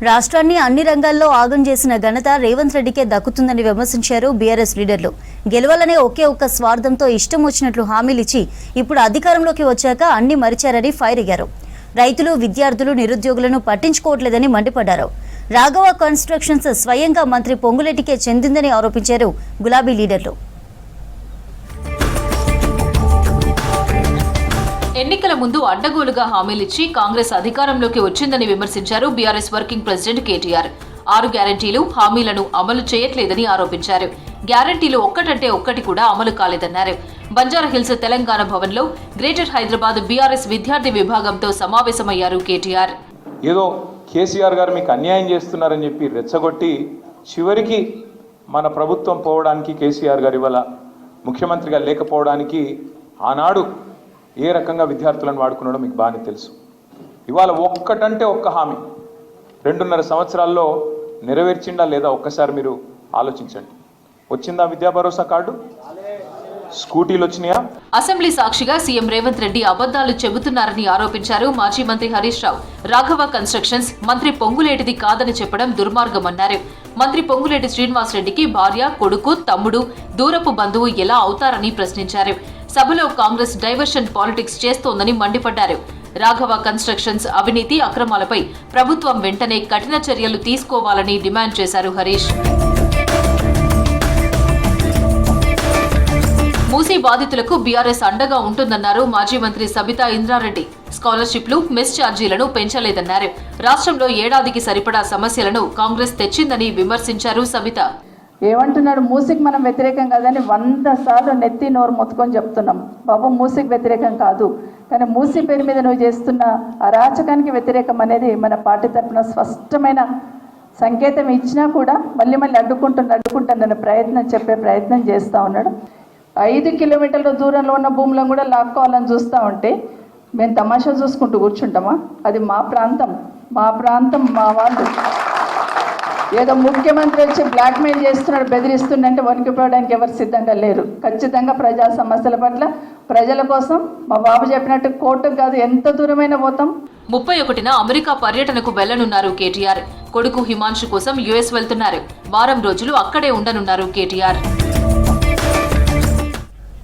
రాష్ట్రాన్ని అన్ని రంగాల్లో ఆగం చేసిన ఘనత రేవంత్ రెడ్డికే దక్కుతుందని విమర్శించారు బీఆర్ఎస్ లీడర్లు. గెలవాలనే ఒకే ఒక్క స్వార్థంతో ఇష్టం వచ్చినట్లు హామీలిచ్చి ఇప్పుడు అధికారంలోకి వచ్చాక అన్ని మరిచారని ఫైర్ అయ్యారు. రైతులు, విద్యార్థులు, నిరుద్యోగులను పట్టించుకోవట్లేదని మండిపడ్డారు. రాఘవ కన్స్ట్రక్షన్స్ స్వయంగా మంత్రి పొంగులేటికే చెందిందని ఆరోపించారు గులాబీ లీడర్లు. ఎన్నికల ముందు అడ్డగోలుగా హామీలిచ్చి కాంగ్రెస్ అధికారంలోకి వచ్చిందని విమర్శించారు బీఆర్ఎస్ వర్కింగ్ ప్రెసిడెంట్ కేటీఆర్. 6 గ్యారంటీలు, హామీలను అమలు చేయట్లేదని ఆరోపించారు. గ్యారంటీలు ఒక్కటంటే ఒక్కటి కూడా అమలు కాలేదన్నారు. బంజారాహిల్స్ తెలంగాణ భవన్లో గ్రేటర్ హైదరాబాద్ బీఆర్ఎస్ విద్యార్థి విభాగంతో సమావేశమయ్యారు కేటీఆర్. ఏదో కేసీఆర్ గారు మీకు అన్యాయం చేస్తున్నారని చెప్పి రెచ్చగొట్టి చివరికి మన ప్రభుత్వం పోవడానికి, కేసీఆర్ గారు ఇవాళ ముఖ్యమంత్రిగా లేకపోవడానికి ఆనాడు ఏ రకంగా విద్యార్థులను వాడుకున్నాడో మీకు బాగానే తెలుసు. ఇవాళ ఒక్కటంటే ఒక్క హామీ 2.5 సంవత్సరాల్లో నెరవేర్చిండా లేదా ఒక్కసారి మీరు ఆలోచించండి. వచ్చిందా విద్యా భరోసా కార్డు? స్కూటీలు వచ్చినాయా? అసెంబ్లీ సాక్షిగా సీఎం రేవంత్ రెడ్డి అబద్దాలు చెబుతున్నారని ఆరోపించారు మాజీ మంత్రి హరీష్ రావు. రాఘవ కన్స్ట్రక్షన్స్ మంత్రి పొంగులేటిది కాదని చెప్పడం దుర్మార్గమన్నారు. మంత్రి పొంగులేటి శ్రీనివాసరెడ్డికి భార్య, కొడుకు, తమ్ముడు, దూరపు బంధువు ఎలా అవుతారని ప్రశ్నించారు. సభలో కాంగ్రెస్ డైవర్షన్ పాలిటిక్స్ చేస్తోందని మండిపడ్డారు. రాఘవ కన్స్ట్రక్షన్స్ అవినీతి, అక్రమాలపై ప్రభుత్వం వెంటనే కఠిన చర్యలు తీసుకోవాలని డిమాండ్ చేశారు హరీష్. మూసీ బాధితులకు బీఆర్ఎస్ అండగా ఉంటుందన్నారు మాజీ మంత్రి సబితా ఇంద్రారెడ్డి. స్కాలర్షిప్లు, మెస్ ఛార్జీలను పెంచలేదన్నారు. రాష్ట్రంలో ఏడాదికి సరిపడా సమస్యలను కాంగ్రెస్ తెచ్చిందని విమర్శించారు సబిత. ఏమంటున్నాడు? మూసీకి మనం వ్యతిరేకం కాదని 100 సార్లు నెత్తి నోరు మొత్తుకొని చెప్తున్నాం. బాబు, మూసీకి వ్యతిరేకం కాదు, కానీ మూసీ పేరు మీద నువ్వు చేస్తున్న అరాచకానికి వ్యతిరేకం అనేది మన పార్టీ తరఫున స్పష్టమైన సంకేతం ఇచ్చినా కూడా మళ్ళీ అడ్డుకుంటున్న చెప్పే ప్రయత్నం చేస్తూ ఉన్నాడు. 5 కిలోమీటర్ల దూరంలో ఉన్న భూములను కూడా లాక్కోవాలని చూస్తూ ఉంటే మేము తమాషా చూసుకుంటూ కూర్చుంటామా? అది మా ప్రాంతం, మా వాళ్ళు. ఏదో ముఖ్యమంత్రి వచ్చి బ్లాక్మెయిల్ చేస్తున్నాడు, బెదిరిస్తుండంటే వణికిపోవడానికి ఎవరు సిద్ధంగా లేరు. ఖచ్చితంగా ప్రజా సమస్యల పట్ల, ప్రజల కోసం మా బాబు చెప్పినట్టు కోర్టుకు కాదు, ఎంత దూరమైనా పోతాం. 31న అమెరికా పర్యటనకు వెళ్లనున్నారు కేటీఆర్. కొడుకు హిమాంశు కోసం యుఎస్ వెళ్తున్నారు. వారం రోజులు అక్కడే ఉండనున్నారు కేటీఆర్.